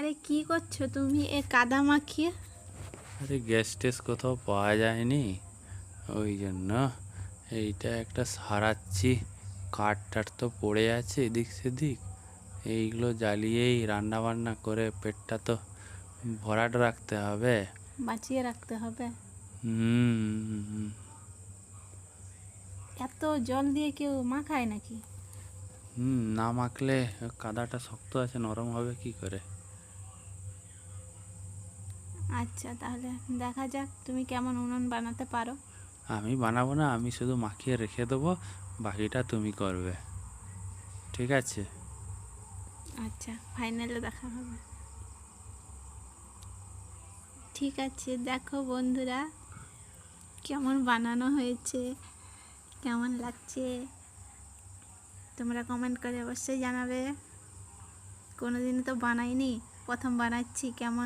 আরে কি করছো তুমি এ কাদা মাখিয়ে? আরে গ্যাস টেস কোথাও পাওয়া যায়নি, ওই জন্য এইটা একটা সারাচ্ছি। কাঠ টাঠ তো পড়ে আছে এদিক সেদিক, এইগুলো জ্বালিয়েই রান্না বান্না করে পেটটা তো ভরাট রাখতে হবে। বাঁচিয়ে রাখতে হবে। হুম। এত জল দিয়ে কেউ মাখায় নাকি? না মাখলে কাদাটা শক্ত আছে, নরম হবে কি করে? আচ্ছা, তাহলে দেখা যাক তুমি কেমন উনুন বানাতে পারো। আমি বানাবো না, আমি শুধু মাখিয়ে রেখে দেবো, বাকিটা তুমি করবে, ঠিক আছে? আচ্ছা, ফাইনালে দেখা হবে। ঠিক আছে, দেখো বন্ধুরা কেমন বানানো হয়েছে, কেমন লাগছে তোমরা কমেন্ট করে অবশ্যই জানাবে। কোনোদিনও তো বানাইনি, প্রথম বানাচ্ছি, কেমন